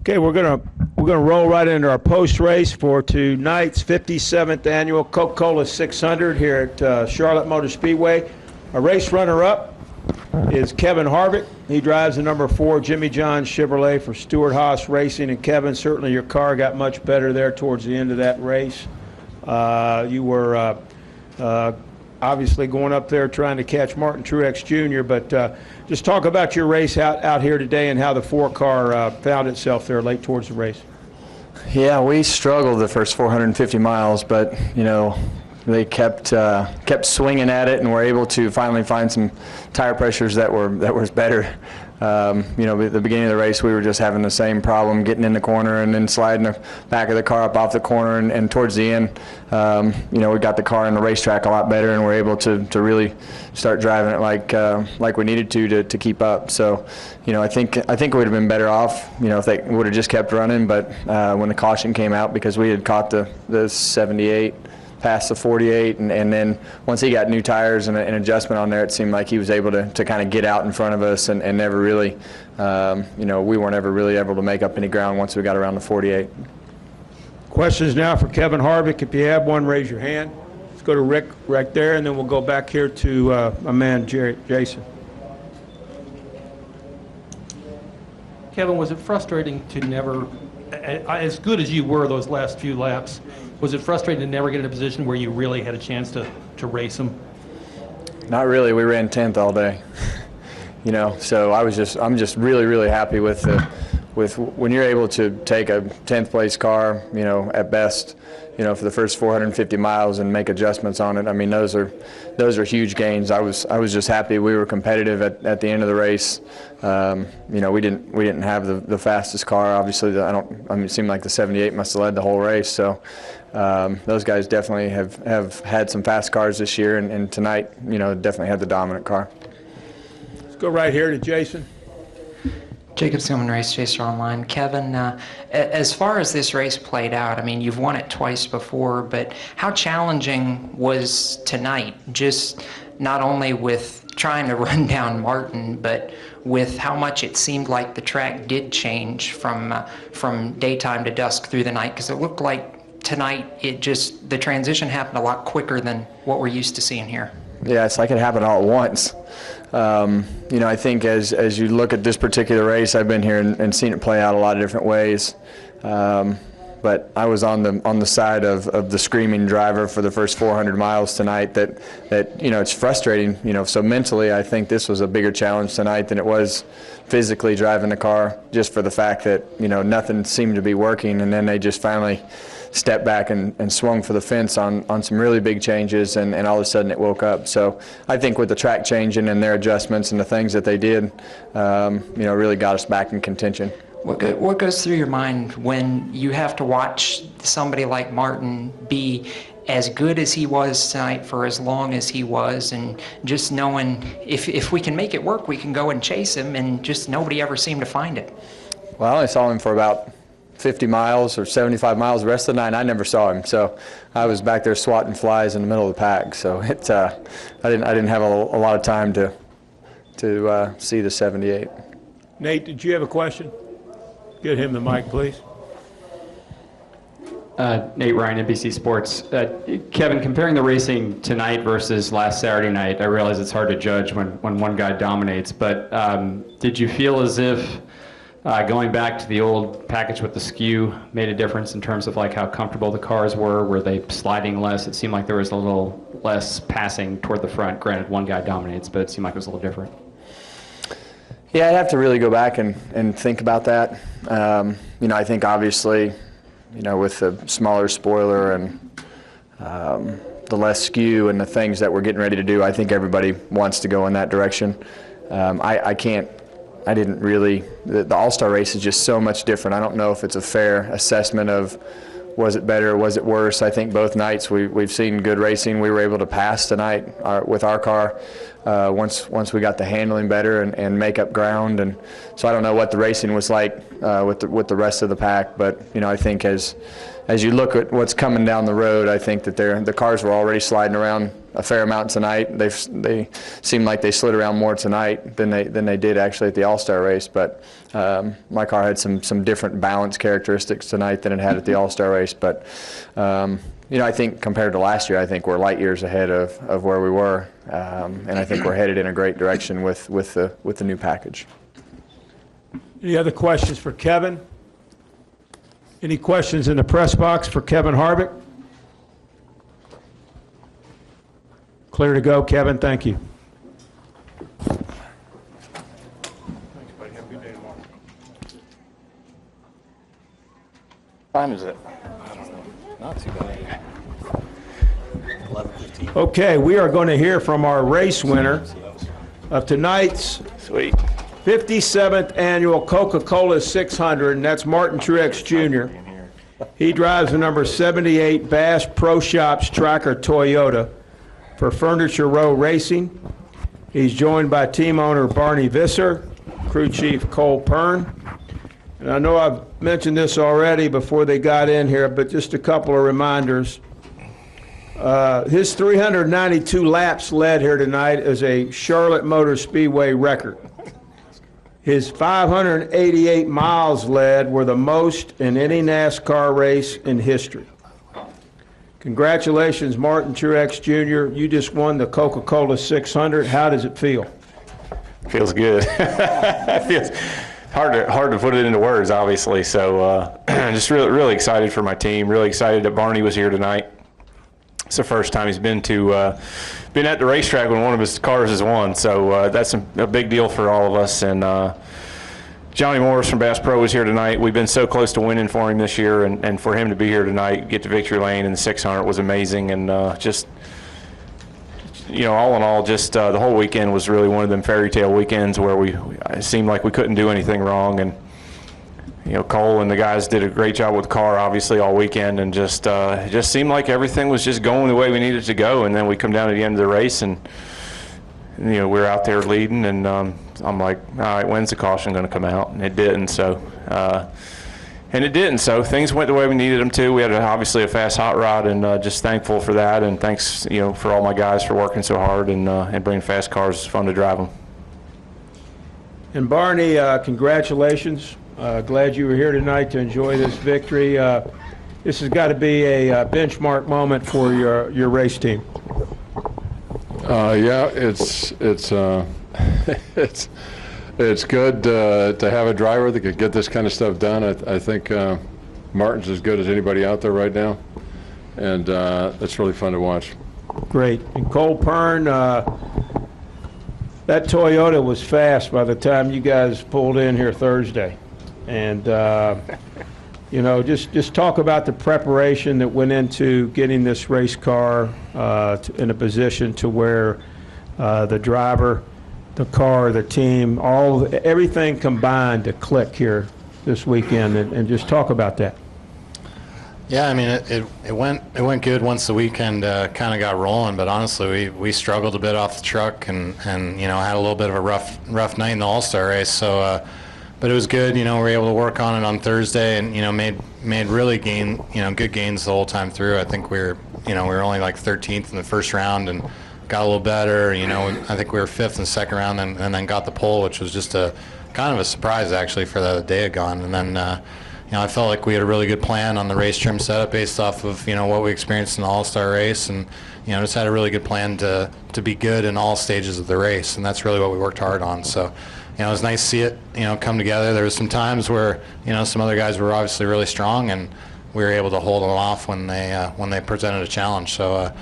Okay, we're gonna roll right into our post race for tonight's 57th annual Coca-Cola 600 here at Charlotte Motor Speedway. Our race runner-up is Kevin Harvick. He drives the number 4 Jimmy John Chevrolet for Stewart Haas Racing. And Kevin, certainly your car got much better there towards the end of that race. You were obviously going up there trying to catch Martin Truex Jr., but just talk about your race out here today and how the 4 car found itself there late towards the race. Yeah, we struggled the first 450 miles, but you know, they kept swinging at it, and were able to finally find some tire pressures that was better. You know, at the beginning of the race, we were just having the same problem, getting in the corner and then sliding the back of the car up off the corner. And towards the end, you know, we got the car in the racetrack a lot better, and we're able to really start driving it like we needed to keep up. So, you know, I think we would have been better off, you know, if they would have just kept running. But when the caution came out, because we had caught the 78. Past the 48, and then once he got new tires and an adjustment on there, it seemed like he was able to kind of get out in front of us and never really, you know, we weren't ever really able to make up any ground once we got around the 48. Questions now for Kevin Harvick. If you have one, raise your hand. Let's go to Rick right there, and then we'll go back here to my man Jason. Kevin, was it frustrating to never, as good as you were those last few laps, was it frustrating to never get in a position where you really had a chance to race them? Not really. We ran 10th all day. You know, so I'm just really happy with when you're able to take a 10th place car, you know, at best, you know, for the first 450 miles and make adjustments on it. I mean, those are huge gains. I was just happy we were competitive at the end of the race. You know, we didn't have the fastest car. Obviously, it seemed like the 78 must have led the whole race. So those guys definitely have had some fast cars this year, and tonight, you know, definitely had the dominant car. Let's go right here to Jason. Jacob Stillman, Race Chaser Online. Kevin, as far as this race played out, I mean, you've won it twice before, but how challenging was tonight, just not only with trying to run down Martin, but with how much it seemed like the track did change from daytime to dusk through the night? Because it looked like tonight the transition happened a lot quicker than what we're used to seeing here. Yeah, it's like it happened all at once. You know, I think as you look at this particular race, I've been here and seen it play out a lot of different ways. But I was on the side of the screaming driver for the first 400 miles tonight. That you know, it's frustrating. You know, so mentally, I think this was a bigger challenge tonight than it was physically driving the car. Just for the fact that, you know, nothing seemed to be working, and then they just finally stepped back and swung for the fence on some really big changes, and all of a sudden it woke up. So I think with the track changing and their adjustments and the things that they did, you know, really got us back in contention. What goes through your mind when you have to watch somebody like Martin be as good as he was tonight for as long as he was, and just knowing if we can make it work, we can go and chase him, and just nobody ever seemed to find it? Well, I only saw him for about 50 miles or 75 miles. The rest of the night I never saw him, so I was back there swatting flies in the middle of the pack. So I didn't have a lot of time to see the 78. Nate, did you have a question? Get him the mic, please. Nate Ryan, NBC Sports. Kevin, comparing the racing tonight versus last Saturday night, I realize it's hard to judge when one guy dominates, but did you feel as if going back to the old package with the skew made a difference in terms of like how comfortable the cars were? Were they sliding less? It seemed like there was a little less passing toward the front. Granted, one guy dominates, but it seemed like it was a little different. Yeah, I'd have to really go back and think about that. You know, I think obviously, you know, with the smaller spoiler and the less skew and the things that we're getting ready to do, I think everybody wants to go in that direction. I didn't really, the All-Star race is just so much different. I don't know if it's a fair assessment of was it better or was it worse. I think both nights we've seen good racing. We were able to pass tonight with our car once we got the handling better and make up ground. And so I don't know what the racing was like with the rest of the pack, but you know, I think as you look at what's coming down the road, I think that the cars were already sliding around a fair amount tonight. They seemed like they slid around more tonight than they did actually at the All-Star race. But my car had some different balance characteristics tonight than it had at the All-Star race. But you know, I think compared to last year, I think we're light years ahead of where we were, and I think we're headed in a great direction with the new package. Any other questions for Kevin? Any questions in the press box for Kevin Harvick? Clear to go, Kevin. Thank you. Thanks, buddy. Have a good day tomorrow. What time is it? I don't know. Not too bad. 11:15. Okay, we are going to hear from our race winner of tonight's Sweet. 57th annual Coca-Cola 600, and that's Martin Truex Jr. He drives the number 78 Bass Pro Shops Tracker Toyota for Furniture Row Racing. He's joined by team owner Barney Visser, crew chief Cole Pearn. And I know I've mentioned this already before they got in here, but just a couple of reminders. His 392 laps led here tonight is a Charlotte Motor Speedway record. His 588 miles led were the most in any NASCAR race in history. Congratulations, Martin Truex Jr. You just won the Coca-Cola 600. How does it feel? Feels good. It feels hard to put it into words, obviously. So just really excited for my team. Really excited that Barney was here tonight. It's the first time he's been at the racetrack when one of his cars has won. So that's a big deal for all of us. And Johnny Morris from Bass Pro was here tonight. We've been so close to winning for him this year, and for him to be here tonight, get to victory lane in the 600 was amazing. And just, you know, all in all, just the whole weekend was really one of them fairy tale weekends where it seemed like we couldn't do anything wrong. And you know, Cole and the guys did a great job with the car, obviously, all weekend, and just it just seemed like everything was just going the way we needed to go. And then we come down to the end of the race, and you know, we're out there leading, and I'm like, all right, when's the caution going to come out? And it didn't. So, things went the way we needed them to. We had obviously a fast hot rod, and just thankful for that. And thanks, you know, for all my guys for working so hard and bringing fast cars. It's fun to drive them. And Barney, congratulations. Glad you were here tonight to enjoy this victory. This has got to be a benchmark moment for your race team. Yeah, it's good to have a driver that could get this kind of stuff done. I think Martin's as good as anybody out there right now, and it's really fun to watch. Great. And Cole Pearn, that Toyota was fast by the time you guys pulled in here Thursday. And, you know, just talk about the preparation that went into getting this race car in a position to where the driver, the car, the team, everything combined to click here this weekend, and just talk about that. Yeah, I mean, it went good once the weekend kind of got rolling, but honestly, we struggled a bit off the truck and you know, had a little bit of a rough night in the All-Star race. So, but it was good. You know, we were able to work on it on Thursday, and you know, made really good gains the whole time through. I think we were only like 13th in the first round and got a little better. You know, I think we were 5th in the second round, and then got the pole, which was just a kind of a surprise actually for the day had gone. And then you know, I felt like we had a really good plan on the race trim setup based off of, you know, what we experienced in the All-Star race, and you know, just had a really good plan to be good in all stages of the race, and that's really what we worked hard on. So, you know, it was nice to see it, you know, come together. There was some times where, you know, some other guys were obviously really strong, and we were able to hold them off when they presented a challenge. So,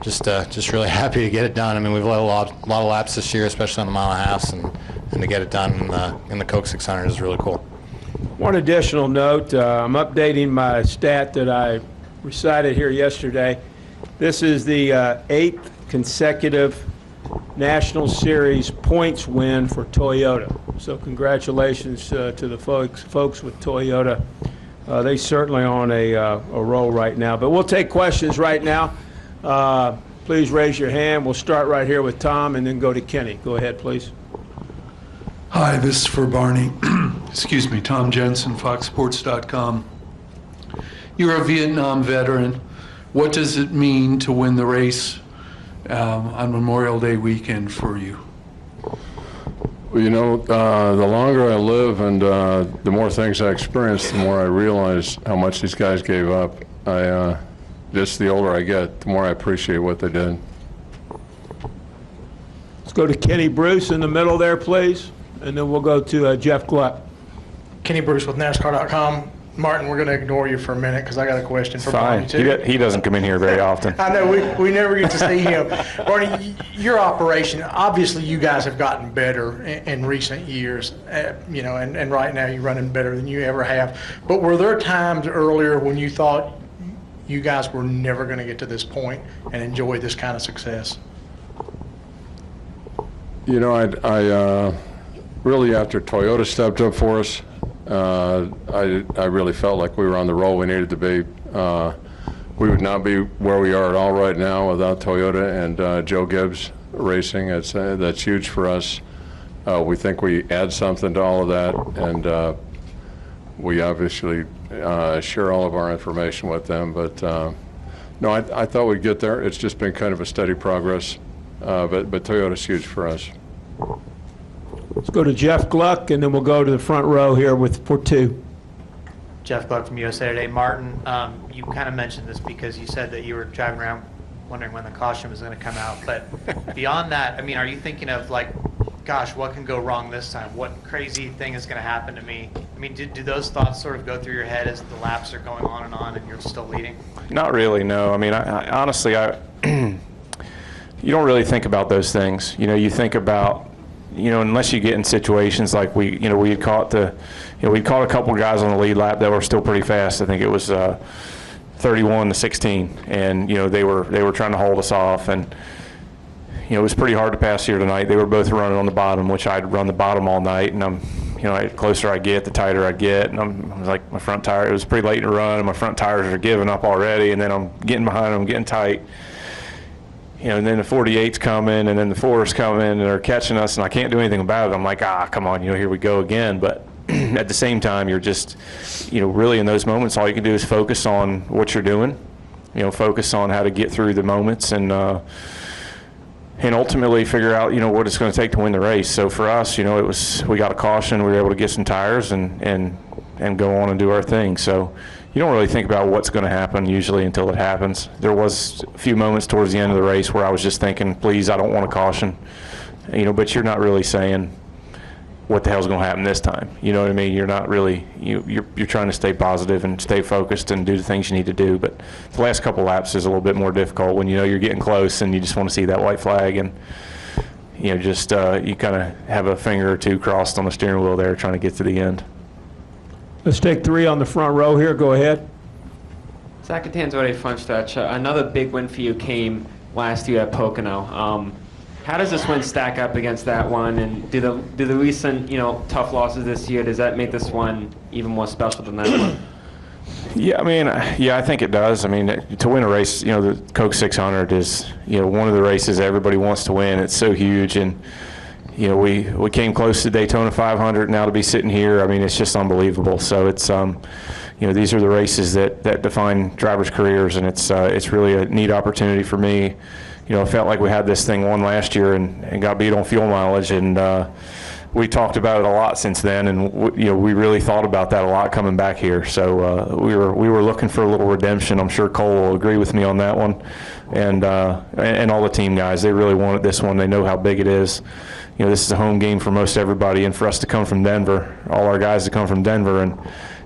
just really happy to get it done. I mean, we've led a lot of laps this year, especially on the mile and a half, and to get it done in the Coke 600 is really cool. One additional note, I'm updating my stat that I recited here yesterday. This is the 8th consecutive National Series points win for Toyota. So congratulations to the folks with Toyota. They certainly on a roll right now. But we'll take questions right now. Please raise your hand. We'll start right here with Tom and then go to Kenny. Go ahead, please. Hi, this is for Barney. Excuse me, Tom Jensen, FoxSports.com. You're a Vietnam veteran. What does it mean to win the race on Memorial Day weekend for you? Well, you know, the longer I live and the more things I experience, the more I realize how much these guys gave up. Just the older I get, the more I appreciate what they did. Let's go to Kenny Bruce in the middle there, please, and then we'll go to Jeff Gluck. Kenny Bruce with NASCAR.com. Martin, we're going to ignore you for a minute because I got a question for Barney, too. He doesn't come in here very often. I know, we never get to see him. Barney, your operation, obviously you guys have gotten better in recent years, you know, and right now you're running better than you ever have. But were there times earlier when you thought you guys were never going to get to this point and enjoy this kind of success? You know, I really, after Toyota stepped up for us, I really felt like we were on the roll we needed to be. We would not be where we are at all right now without Toyota and Joe Gibbs Racing. That's huge for us. We think we add something to all of that, and we obviously share all of our information with them. But no, I thought we'd get there. It's just been kind of a steady progress. But Toyota's huge for us. Let's go to Jeff Gluck, and then we'll go to the front row here for two. Jeff Gluck from USA Today. Martin, you kind of mentioned this because you said that you were driving around wondering when the caution was going to come out. But beyond that, I mean, are you thinking of like, gosh, what can go wrong this time? What crazy thing is going to happen to me? I mean, do those thoughts sort of go through your head as the laps are going on and you're still leading? Not really, no. I mean, I honestly, you don't really think about those things. You know, you think about, you know, unless you get in situations like we had caught we caught a couple of guys on the lead lap that were still pretty fast. I think it was 31 to 16, and you know they were trying to hold us off, and you know it was pretty hard to pass here tonight. They were both running on the bottom, which I'd run the bottom all night, and the closer I get, the tighter I get, and I was like, my front tire. It was pretty late in the run, and my front tires are giving up already, and then I'm getting behind them, getting tight. You know, and then the 48's coming, and then the 4's coming, and they're catching us, and I can't do anything about it. I'm like, come on, you know, here we go again. But at the same time, you're just, you know, really in those moments, all you can do is focus on what you're doing. You know, focus on how to get through the moments, and ultimately figure out, you know, what it's going to take to win the race. So for us, you know, we got a caution, we were able to get some tires and go on and do our thing. So you don't really think about what's going to happen usually until it happens. There was a few moments towards the end of the race where I was just thinking, please, I don't want a caution. You know, but you're not really saying what the hell's going to happen this time. You know what I mean? You're not really, you're trying to stay positive and stay focused and do the things you need to do. But the last couple laps is a little bit more difficult when you know you're getting close and you just want to see that white flag, and you know, just you kind of have a finger or two crossed on the steering wheel there trying to get to the end. Let's take three on the front row here. Go ahead. Zach Catanzarite, front stretch. Another big win for you came last year at Pocono. How does this win stack up against that one? And do the recent, you know, tough losses this year, does that make this one even more special than that one? Yeah, I mean, yeah, I think it does. I mean, to win a race, you know, the Coke 600 is, you know, one of the races everybody wants to win. It's so huge, and you know, we came close to Daytona 500. Now to be sitting here, I mean, it's just unbelievable. So it's, you know, these are the races that define drivers' careers, and it's really a neat opportunity for me. You know, I felt like we had this thing won last year and got beat on fuel mileage, and we talked about it a lot since then, and you know, we really thought about that a lot coming back here. So we were looking for a little redemption. I'm sure Cole will agree with me on that one, and all the team guys, they really wanted this one. They know how big it is. You know, this is a home game for most everybody, and for us to come from Denver, all our guys to come from Denver and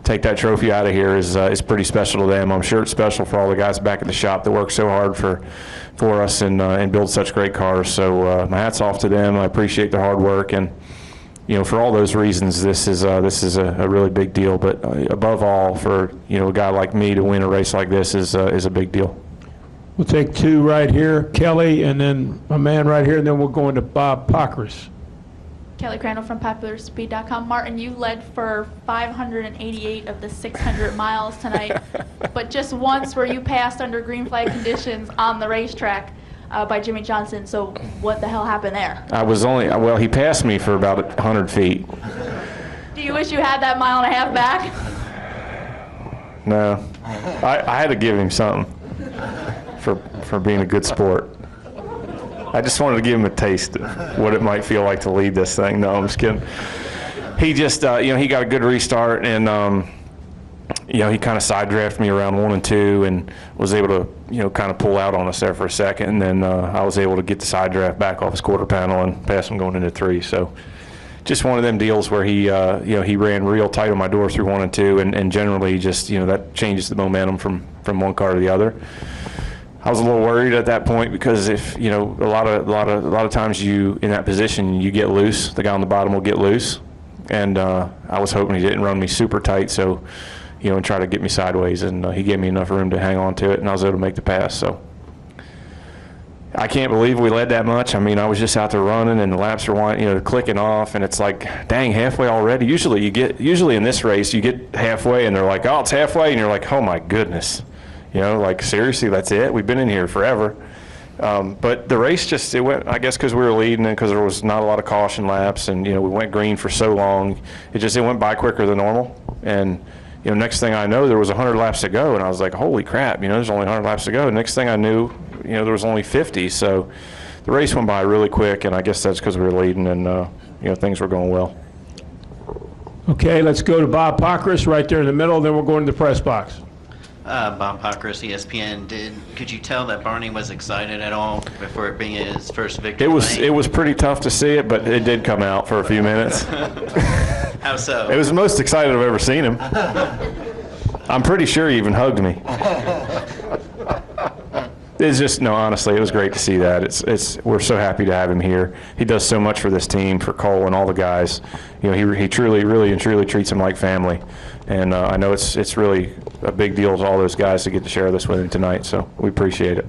take that trophy out of here is pretty special to them. I'm sure it's special for all the guys back at the shop that work so hard for us and build such great cars. So my hat's off to them. I appreciate their hard work, and you know, for all those reasons, this is a really big deal. But above all, for you know, a guy like me to win a race like this is a big deal. We'll take two right here, Kelly, and then a man right here, and then we'll go into Bob Pockris. Kelly Crandall from PopularSpeed.com. Martin, you led for 588 of the 600 miles tonight, but just once were you passed under green flag conditions on the racetrack by Jimmy Johnson. So what the hell happened there? Well, he passed me for about 100 feet. Do you wish you had that mile and a half back? No. I had to give him something for being a good sport. I just wanted to give him a taste of what it might feel like to lead this thing. No, I'm just kidding. He just, he got a good restart, and he kind of side drafted me around 1 and 2, and was able to, kind of pull out on us there for a second, and then I was able to get the side draft back off his quarter panel and pass him going into 3. So just one of them deals where he, he ran real tight on my door through 1 and 2, and generally just, that changes the momentum from one car to the other. I was a little worried at that point because if, a lot of times you, in that position, you get loose, the guy on the bottom will get loose, and I was hoping he didn't run me super tight, so, and try to get me sideways, and he gave me enough room to hang on to it, and I was able to make the pass. So I can't believe we led that much. I mean, I was just out there running, and the laps are clicking off, and it's like, dang, halfway already. Usually in this race, you get halfway, and they're like, oh, it's halfway, and you're like, oh my goodness, seriously, that's it. We've been in here forever. But the race it went, I guess, because we were leading and because there was not a lot of caution laps, and we went green for so long, it went by quicker than normal, and. Next thing I know, there was 100 laps to go, and I was like, holy crap, there's only 100 laps to go. Next thing I knew, there was only 50. So the race went by really quick, and I guess that's because we were leading and, things were going well. Okay, let's go to Bob Pockris right there in the middle, then we'll go into the press box. Bob Pockris, ESPN. Could you tell that Barney was excited at all before it being his first victory? It was pretty tough to see it, but it did come out for a few minutes. How so? It was the most excited I've ever seen him. I'm pretty sure he even hugged me. It's just, honestly, it was great to see that. We're so happy to have him here. He does so much for this team, for Cole and all the guys. He truly, really and truly treats them like family. And I know it's really a big deal to all those guys to get to share this with him tonight, so we appreciate it.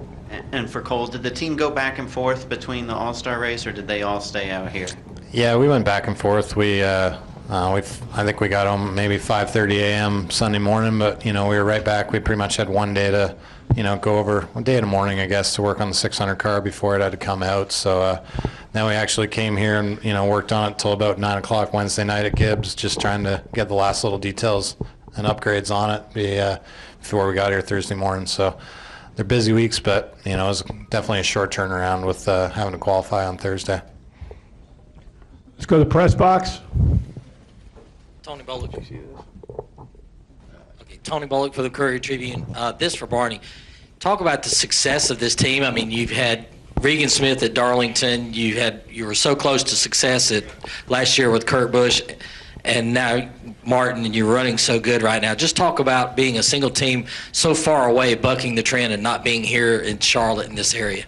And for Cole, did the team go back and forth between the All-Star race, or did they all stay out here? Yeah, we went back and forth. I think we got home maybe 5:30 a.m. Sunday morning, but we were right back. We pretty much had one day to, go over one day in the morning, I guess, to work on the 600 car before it had to come out. So then we actually came here and worked on it till about 9 o'clock Wednesday night at Gibbs, just trying to get the last little details and upgrades on it before we got here Thursday morning. So they're busy weeks, but it was definitely a short turnaround with having to qualify on Thursday. Let's go to the press box. Tony Bullock. Okay, Tony Bullock for the Courier Tribune. This for Barney. Talk about the success of this team. I mean, you've had Regan Smith at Darlington. You were so close to success last year with Kurt Busch, and now Martin, and you're running so good right now. Just talk about being a single team so far away, bucking the trend, and not being here in Charlotte in this area.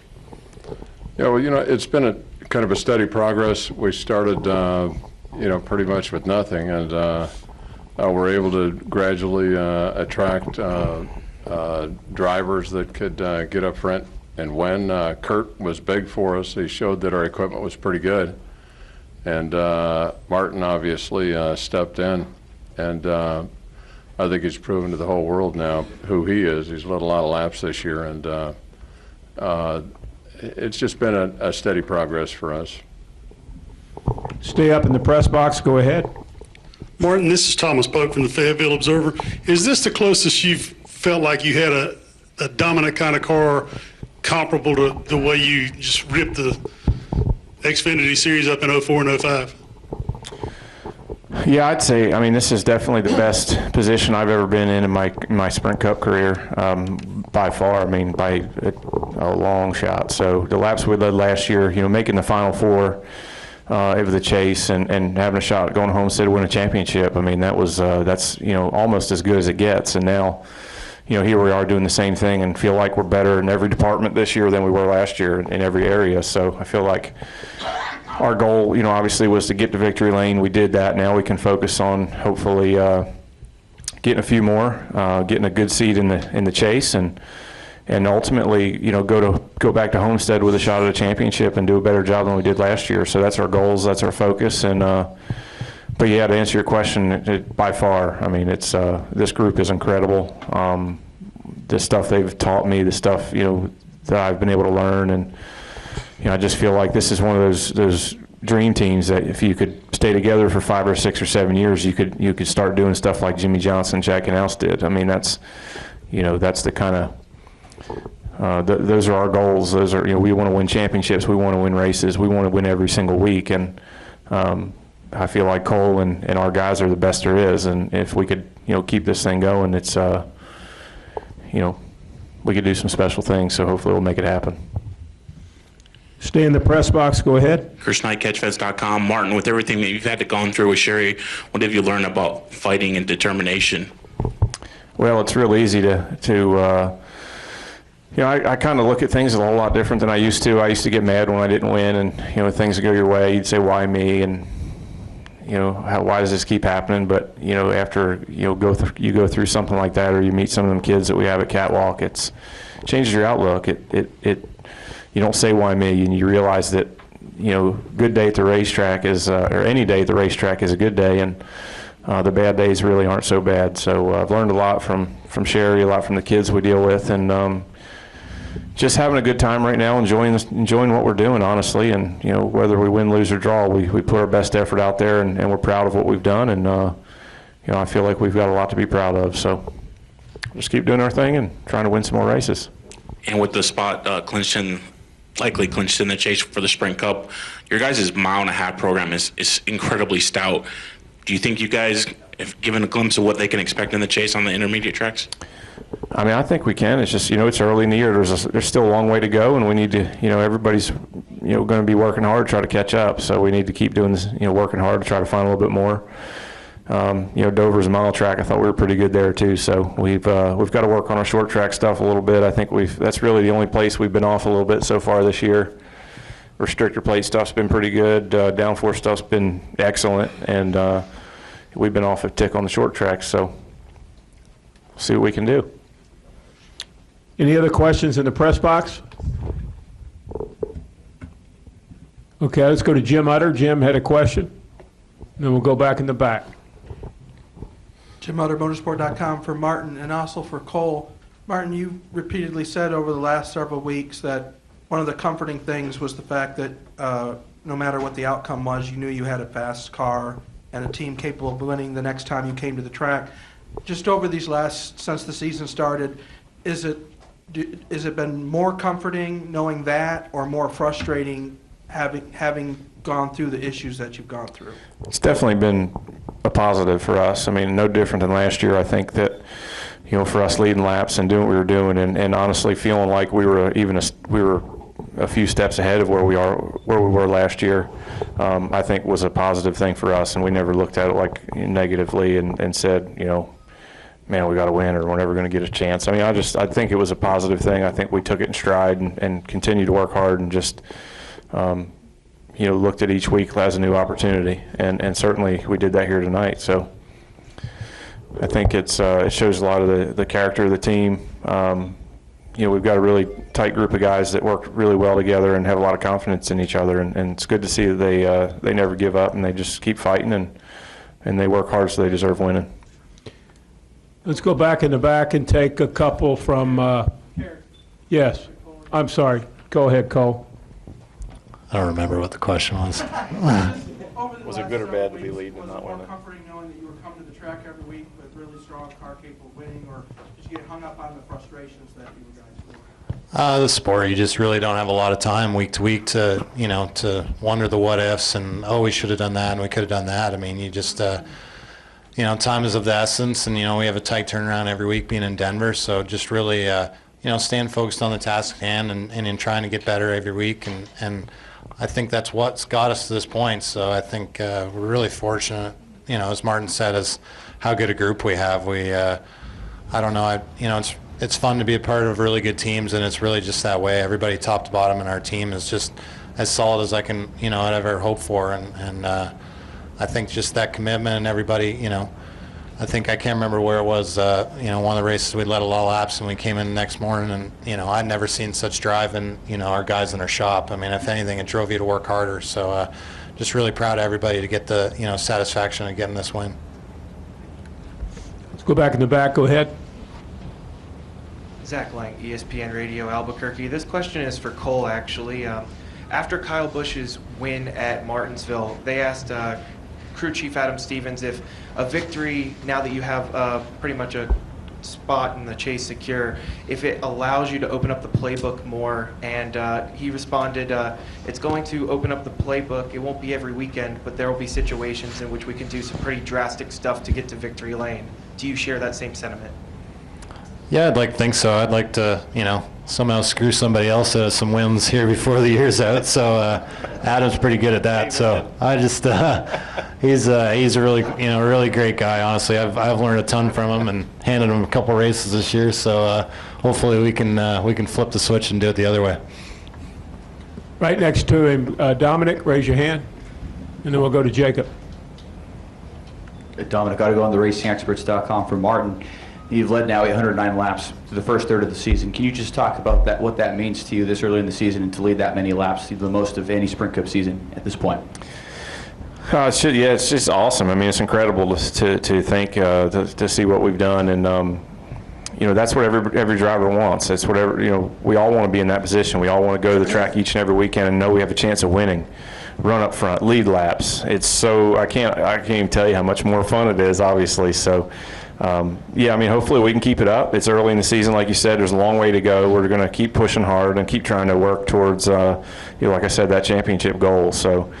Yeah, well, it's been a kind of a steady progress. We started, pretty much with nothing, and we're able to gradually attract drivers that could get up front and win. Kurt was big for us. He showed that our equipment was pretty good. And Martin obviously stepped in, and I think he's proven to the whole world now who he is. He's led a lot of laps this year, and it's just been a steady progress for us. Stay up in the press box. Go ahead. Martin, this is Thomas Pope from the Fayetteville Observer. Is this the closest you've felt like you had a dominant kind of car comparable to the way you just ripped the Xfinity Series up in 04 and 05? Yeah, I'd say, this is definitely the best position I've ever been in my Sprint Cup career, by far, by a long shot. So the laps we led last year, making the Final Four of the chase and having a shot at going home instead of win a championship, that's almost as good as it gets. And now, here we are doing the same thing and feel like we're better in every department this year than we were last year in every area. So I feel like our goal, obviously was to get to victory lane. We did that. Now we can focus on hopefully getting a few more, getting a good seed in the chase, and ultimately, go back to Homestead with a shot at a championship and do a better job than we did last year. So that's our goals, that's our focus, and but yeah, to answer your question, by far, it's this group is incredible. The stuff they've taught me, the stuff that I've been able to learn, and I just feel like this is one of those dream teams that if you could stay together for 5 or 6 or 7 years, you could start doing stuff like Jimmy Johnson, Jack and House did. That's the kind of those are our goals. Those are, we want to win championships. We want to win races. We want to win every single week. And I feel like Cole and our guys are the best there is. And if we could, keep this thing going, it's, we could do some special things. So hopefully we'll make it happen. Stay in the press box. Go ahead. Chris Knight, CatchFeds.com. Martin, with everything that you've had to go through with Sherry, what have you learned about fighting and determination? Well, it's real easy to I kind of look at things a whole lot different than I used to. I used to get mad when I didn't win, and things would go your way. You'd say, "Why me?" And why does this keep happening? But after you go through something like that, or you meet some of them kids that we have at Catwalk, it changes your outlook. You don't say why me, and you realize that good day at the racetrack is, or any day at the racetrack is a good day, and the bad days really aren't so bad. So I've learned a lot from Sherry, a lot from the kids we deal with, and just having a good time right now, enjoying what we're doing, honestly. And whether we win, lose, or draw, we put our best effort out there, and we're proud of what we've done. And I feel like we've got a lot to be proud of. So just keep doing our thing and trying to win some more races. And with the spot likely clinched in the chase for the Sprint Cup, your guys' mile-and-a-half program is incredibly stout. Do you think you guys have given a glimpse of what they can expect in the chase on the intermediate tracks? I mean, I think we can. It's just, it's early in the year. There's still a long way to go, and we need to, everybody's, going to be working hard to try to catch up. So we need to keep doing this, working hard to try to find a little bit more. Dover's a mile track. I thought we were pretty good there too. So we've got to work on our short track stuff a little bit. I think that's really the only place we've been off a little bit so far this year. Restrictor plate stuff's been pretty good. Downforce stuff's been excellent, and we've been off a tick on the short tracks. So we'll see what we can do. Any other questions in the press box? Okay, let's go to Jim Utter. Jim had a question. Then we'll go back in the back. Jim Utter, motorsport.com, for Martin and also for Cole. Martin, you repeatedly said over the last several weeks that one of the comforting things was the fact that no matter what the outcome was, you knew you had a fast car and a team capable of winning the next time you came to the track. Just over these since the season started, is it been more comforting knowing that, or more frustrating having gone through the issues that you've gone through? It's definitely been a positive for us. I mean, no different than last year. I think that, for us leading laps and doing what we were doing, and honestly feeling like we were a few steps ahead of where we were last year, I think was a positive thing for us, and we never looked at it like negatively and said, man, we got to win, or we're never going to get a chance. I mean, I think it was a positive thing. I think we took it in stride and continued to work hard and just, looked at each week as a new opportunity, and certainly we did that here tonight. So I think it shows a lot of the character of the team. We've got a really tight group of guys that work really well together and have a lot of confidence in each other, and it's good to see that they never give up and they just keep fighting and they work hard, so they deserve winning. Let's go back in the back and take a couple from, yes, I'm sorry. Go ahead, Cole. I don't remember what the question was. Was it good or bad to be leading and not winning? Was it more comforting knowing that you were coming to the track every week with a really strong car capable of winning, or did you get hung up on the frustrations that you guys were? The sport, you just really don't have a lot of time week to week to wonder the what ifs and, we should have done that and we could have done that. I mean, you just, time is of the essence, and, we have a tight turnaround every week being in Denver, so just really, staying focused on the task at hand and in trying to get better every week, and I think that's what's got us to this point. So I think we're really fortunate, as Martin said, as how good a group we have. I don't know, it's fun to be a part of really good teams, and it's really just that way. Everybody top to bottom in our team is just as solid as I can, I'd ever hope for, and I think just that commitment and everybody, I think I can't remember where it was, one of the races we led a lot of laps and we came in the next morning and, I'd never seen such drive in, our guys in our shop. I mean, if anything, it drove you to work harder. So just really proud of everybody to get the, satisfaction of getting this win. Let's go back in the back. Go ahead. Zach Lang, ESPN Radio Albuquerque. This question is for Cole, actually. After Kyle Busch's win at Martinsville, they asked crew chief Adam Stevens if a victory, now that you have pretty much a spot in the Chase Secure, if it allows you to open up the playbook more. And he responded, it's going to open up the playbook. It won't be every weekend, but there will be situations in which we can do some pretty drastic stuff to get to victory lane. Do you share that same sentiment? Yeah, I'd like to think so. I'd like to, somehow screw somebody else out of some wins here before the year's out. So Adam's pretty good at that. So I just, he's a really, really great guy. Honestly, I've learned a ton from him and handed him a couple races this year. So hopefully we can flip the switch and do it the other way. Right next to him, Dominic, raise your hand, and then we'll go to Jacob. Dominic, I go on the racingexperts.com for Martin. You've led now 809 laps through the first third of the season. Can you just talk about that, what that means to you this early in the season and to lead that many laps, the most of any Sprint Cup season at this point? It's just awesome. I mean, it's incredible to think, to see what we've done. And, that's what every driver wants. That's whatever, we all want to be in that position. We all want to go to the track each and every weekend and know we have a chance of winning. Run up front, lead laps. It's so, I can't even tell you how much more fun it is, obviously. So, hopefully we can keep it up. It's early in the season, like you said. There's a long way to go. We're going to keep pushing hard and keep trying to work towards, like I said, that championship goal. So,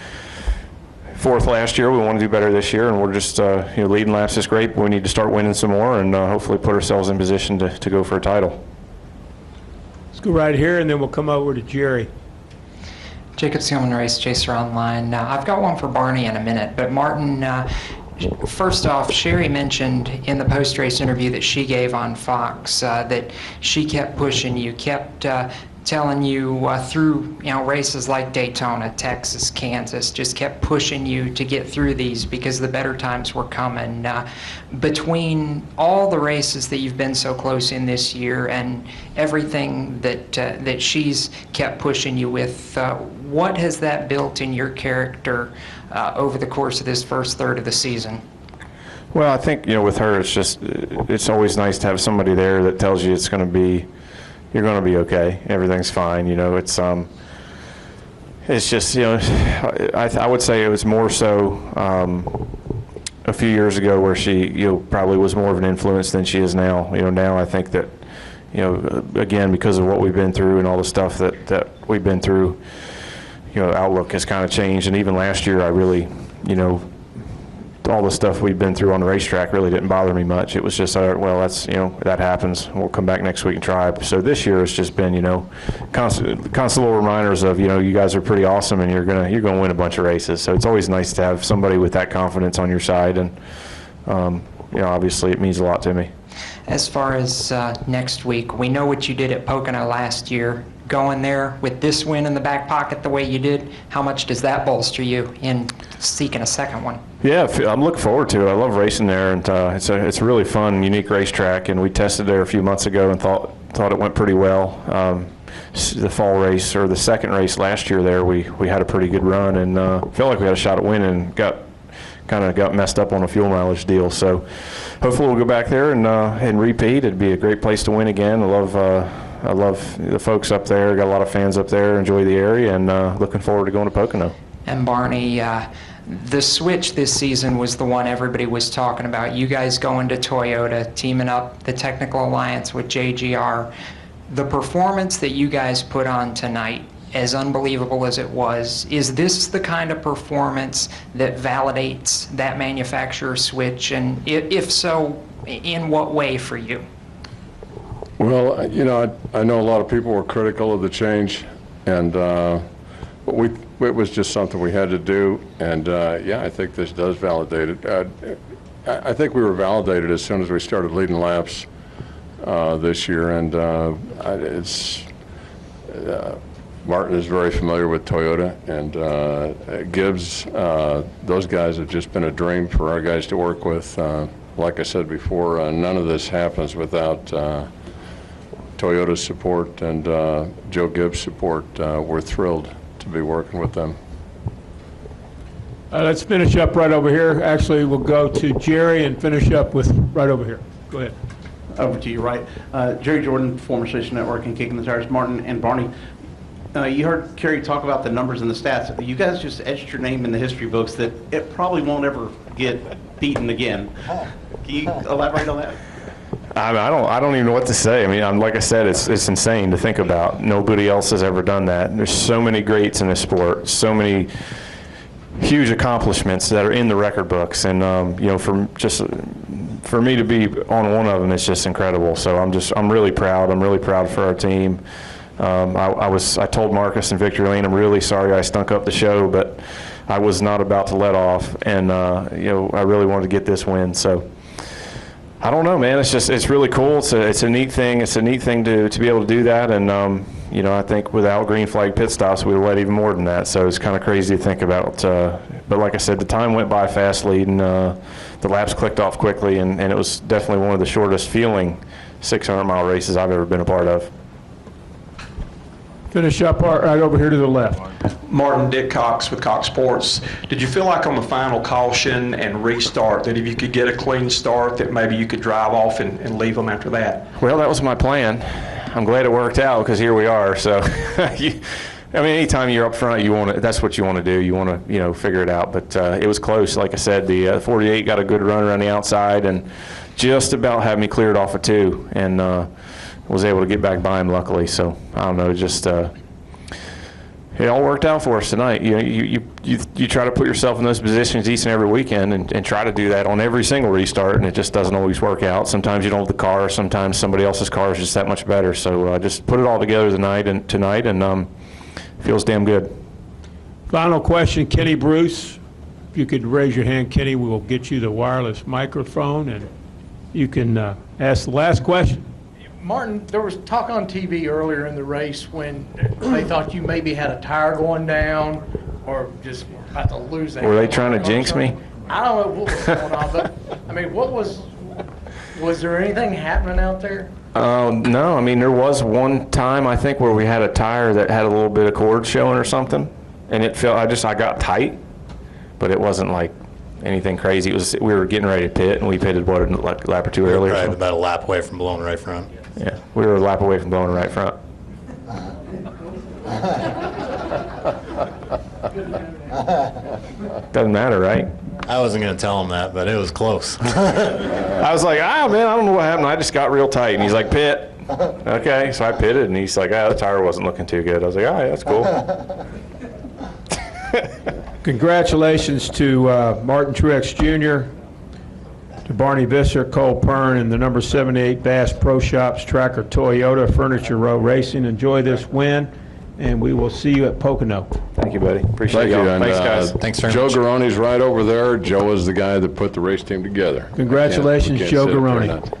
fourth last year, we want to do better this year, and we're just, leading laps is great, but we need to start winning some more and hopefully put ourselves in position to go for a title. Let's go right here, and then we'll come over to Jerry. Jacob Seelman, Race Chaser Online. I've got one for Barney in a minute, but Martin, first off, Sherry mentioned in the post-race interview that she gave on Fox that she kept pushing you, kept telling you through races like Daytona, Texas, Kansas, just kept pushing you to get through these because the better times were coming. Between all the races that you've been so close in this year and everything that she's kept pushing you with, what has that built in your character over the course of this first third of the season? Well, I think, with her, it's always nice to have somebody there that tells you you're going to be okay. Everything's fine. It's just, I would say it was more so a few years ago where she, probably was more of an influence than she is now. Now I think that, again, because of what we've been through and all the stuff that we've been through, outlook has kind of changed. And even last year, I really, all the stuff we've been through on the racetrack really didn't bother me much. It was just, well, that's, that happens. We'll come back next week and try. So this year it's just been, constant little reminders of, you guys are pretty awesome and you're gonna win a bunch of races. So it's always nice to have somebody with that confidence on your side. And, obviously it means a lot to me. As far as next week, we know what you did at Pocono last year. Going there with this win in the back pocket the way you did, how much does that bolster you in seeking a second one? Yeah, I'm looking forward to it. I love racing there, and it's a really fun, unique racetrack. And we tested there a few months ago and thought it went pretty well. The fall race or the second race last year there, we had a pretty good run and felt like we had a shot at winning. Got messed up on a fuel mileage deal. So hopefully we'll go back there and repeat. It'd be a great place to win again. I love the folks up there. Got a lot of fans up there. Enjoy the area, and looking forward to going to Pocono. And Barney, the switch this season was the one everybody was talking about. You guys going to Toyota, teaming up the technical alliance with JGR. The performance that you guys put on tonight, as unbelievable as it was, is this the kind of performance that validates that manufacturer switch? And if so, in what way for you? Well, I know a lot of people were critical of the change, and but it was just something we had to do, and I think this does validate it. I think we were validated as soon as we started leading laps this year, and Martin is very familiar with Toyota, and Gibbs, those guys have just been a dream for our guys to work with. Like I said before, none of this happens without Toyota's support and Joe Gibbs' support. We're thrilled to be working with them. Let's finish up right over here. Actually, we'll go to Jerry and finish up with right over here. Go ahead. Over to you, right. Jerry Jordan, former Station Network and Kicking the Tires. Martin and Barney, you heard Kerry talk about the numbers and the stats. You guys just etched your name in the history books that it probably won't ever get beaten again. Can you elaborate on that? I don't even know what to say. I mean, like I said, it's insane to think about. Nobody else has ever done that. There's so many greats in this sport, so many huge accomplishments that are in the record books, and you know, for me to be on one of them, it's just incredible. So I'm really proud. I'm really proud for our team. I told Marcus and Victory Lane, I'm really sorry I stunk up the show, but I was not about to let off, and you know, I really wanted to get this win. So I don't know, man. It's really cool. It's a neat thing. It's a neat thing to be able to do that, and you know, I think without green flag pit stops, we would have led even more than that. So it's kind of crazy to think about. But like I said, the time went by fastly, and the laps clicked off quickly, and it was definitely one of the shortest feeling 600-mile races I've ever been a part of. Finish up right over here to the left. Martin, Dick Cox with Cox Sports. Did you feel like on the final caution and restart that if you could get a clean start that maybe you could drive off and leave them after that? Well, that was my plan. I'm glad it worked out because here we are. So, I mean, anytime you're up front, that's what you want to do. You want to, you know, figure it out. But it was close. Like I said, the 48 got a good run around the outside and just about had me cleared off of 2, and was able to get back by him luckily. So I don't know, just it all worked out for us tonight. You try to put yourself in those positions each and every weekend and try to do that on every single restart, and it just doesn't always work out. Sometimes you don't have the car, sometimes somebody else's car is just that much better. So just put it all together tonight and feels damn good. Final question, Kenny Bruce. If you could raise your hand, Kenny, we will get you the wireless microphone, and you can ask the last question. Martin, there was talk on TV earlier in the race when they thought you maybe had a tire going down or just about to lose that. Were they trying to jinx me? I don't know what was going on, but I mean, was there anything happening out there? No, I mean, there was one time I think where we had a tire that had a little bit of cord showing or something, and it felt, I got tight, but it wasn't like anything crazy. It was, we were getting ready to pit, and we pitted like a lap or two earlier. Right, about a lap away from blowing right front. Yeah, we were a lap away from blowing right front. Doesn't matter, right? I wasn't going to tell him that, but it was close. I was like, man, I don't know what happened. I just got real tight. And he's like, pit. Okay, so I pitted, and he's like, the tire wasn't looking too good. I was like, all right, that's cool. Congratulations to Martin Truex Jr., to Barney Visser, Cole Pearn, and the number 78 Bass Pro Shops Tracker Toyota Furniture Row Racing. Enjoy this win, and we will see you at Pocono. Thank you, buddy. Appreciate y'all. Thanks, guys. Thanks very Joe much. Garoni's right over there. Joe is the guy that put the race team together. Congratulations, We can't Joe sit up here Garoni. and not-